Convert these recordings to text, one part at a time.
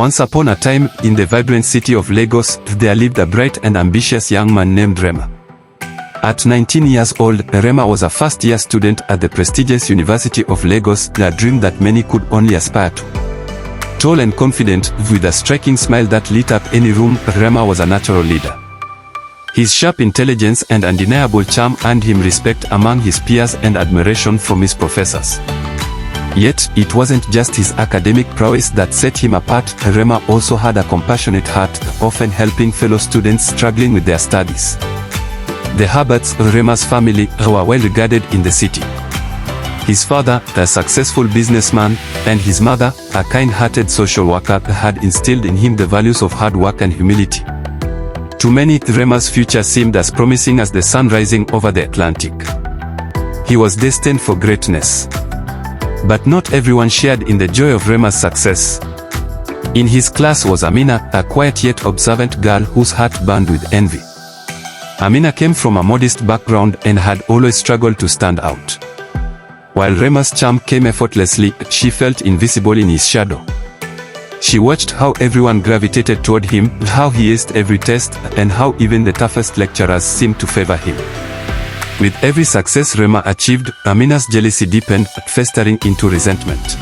Once upon a time, in the vibrant city of Lagos, there lived a bright and ambitious young man named Rema. At 19 years old, Rema was a first-year student at the prestigious University of Lagos, a dream that many could only aspire to. Tall and confident, with a striking smile that lit up any room, Rema was a natural leader. His sharp intelligence and undeniable charm earned him respect among his peers and admiration from his professors. Yet, it wasn't just his academic prowess that set him apart. Rema also had a compassionate heart, often helping fellow students struggling with their studies. The Herberts, Rema's family, were well regarded in the city. His father, a successful businessman, and his mother, a kind-hearted social worker, had instilled in him the values of hard work and humility. To many, Rema's future seemed as promising as the sun rising over the Atlantic. He was destined for greatness. But not everyone shared in the joy of Rema's success. In his class was Amina, a quiet yet observant girl whose heart burned with envy. Amina came from a modest background and had always struggled to stand out. While Rema's charm came effortlessly, she felt invisible in his shadow. She watched how everyone gravitated toward him, how he aced every test, and how even the toughest lecturers seemed to favor him. With every success Rema achieved, Amina's jealousy deepened, festering into resentment.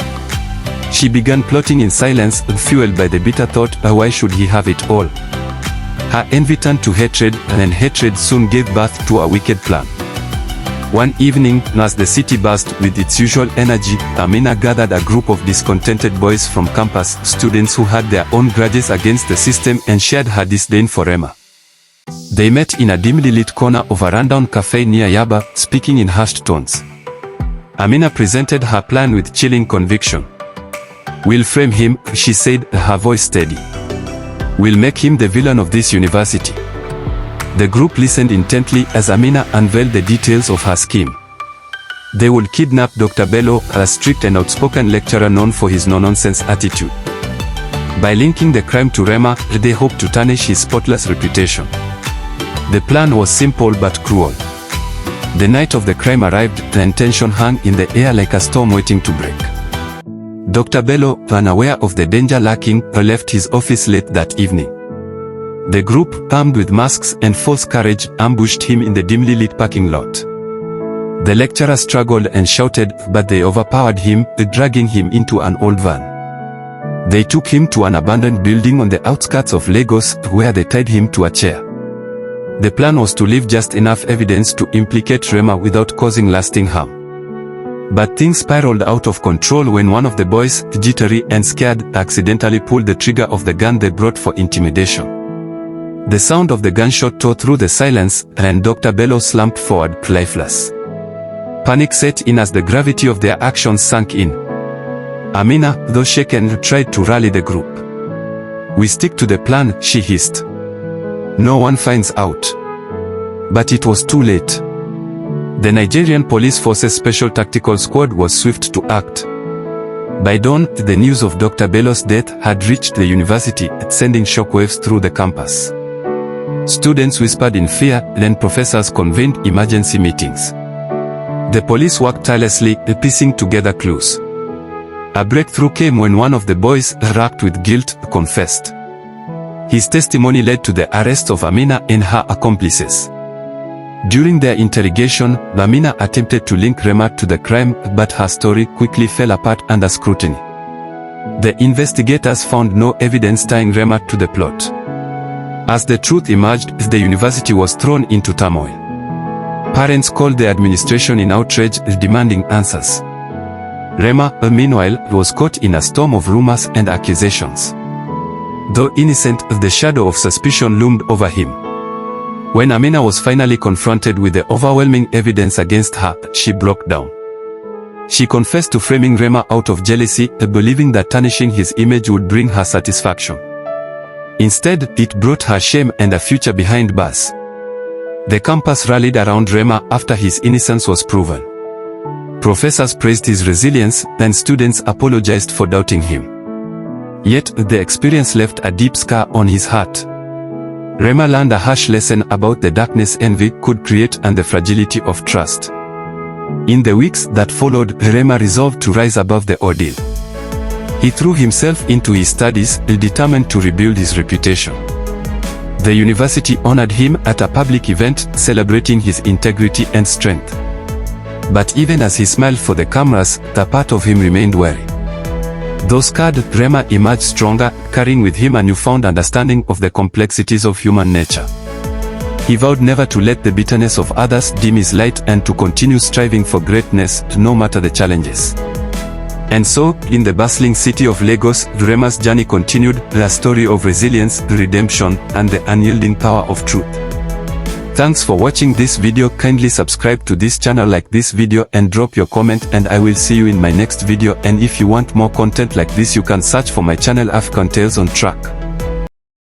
She began plotting in silence, fueled by the bitter thought, why should he have it all? Her envy turned to hatred, and hatred soon gave birth to a wicked plan. One evening, as the city buzzed with its usual energy, Amina gathered a group of discontented boys from campus, students who had their own grudges against the system and shared her disdain for Rema. They met in a dimly lit corner of a rundown cafe near Yaba, speaking in hushed tones. Amina presented her plan with chilling conviction. "We'll frame him," she said, her voice steady. "We'll make him the villain of this university." The group listened intently as Amina unveiled the details of her scheme. They would kidnap Dr. Bello, a strict and outspoken lecturer known for his no-nonsense attitude. By linking the crime to Rema, they hoped to tarnish his spotless reputation. The plan was simple but cruel. The night of the crime arrived, and tension hung in the air like a storm waiting to break. Dr. Bello, unaware of the danger lurking, left his office late that evening. The group, armed with masks and false courage, ambushed him in the dimly lit parking lot. The lecturer struggled and shouted, but they overpowered him, dragging him into an old van. They took him to an abandoned building on the outskirts of Lagos, where they tied him to a chair. The plan was to leave just enough evidence to implicate Rema without causing lasting harm. But things spiraled out of control when one of the boys, jittery and scared, accidentally pulled the trigger of the gun they brought for intimidation. The sound of the gunshot tore through the silence, and Dr. Bello slumped forward, lifeless. Panic set in as the gravity of their actions sank in. Amina, though shaken, tried to rally the group. "We stick to the plan," she hissed. "No one finds out." But it was too late. The Nigerian Police Force's Special Tactical Squad was swift to act. By dawn, the news of Dr. Bello's death had reached the university, sending shockwaves through the campus. Students whispered in fear, then professors convened emergency meetings. The police worked tirelessly, piecing together clues. A breakthrough came when one of the boys, racked with guilt, confessed. His testimony led to the arrest of Amina and her accomplices. During their interrogation, Amina attempted to link Rema to the crime, but her story quickly fell apart under scrutiny. The investigators found no evidence tying Rema to the plot. As the truth emerged, the university was thrown into turmoil. Parents called the administration in outrage, demanding answers. Rema, meanwhile, was caught in a storm of rumors and accusations. Though innocent, the shadow of suspicion loomed over him. When Amina was finally confronted with the overwhelming evidence against her, she broke down. She confessed to framing Rema out of jealousy, believing that tarnishing his image would bring her satisfaction. Instead, it brought her shame and a future behind bars. The campus rallied around Rema after his innocence was proven. Professors praised his resilience, and students apologized for doubting him. Yet, the experience left a deep scar on his heart. Rema learned a harsh lesson about the darkness envy could create and the fragility of trust. In the weeks that followed, Rema resolved to rise above the ordeal. He threw himself into his studies, determined to rebuild his reputation. The university honored him at a public event, celebrating his integrity and strength. But even as he smiled for the cameras, the part of him remained wary. Though scarred, Rema emerged stronger, carrying with him a newfound understanding of the complexities of human nature. He vowed never to let the bitterness of others dim his light and to continue striving for greatness, no matter the challenges. And so, in the bustling city of Lagos, Rema's journey continued, a story of resilience, redemption, and the unyielding power of truth. Thanks for watching this video. Kindly subscribe to this channel, like this video and drop your comment, and I will see you in my next video. And if you want more content like this, you can search for my channel African Tales on Track.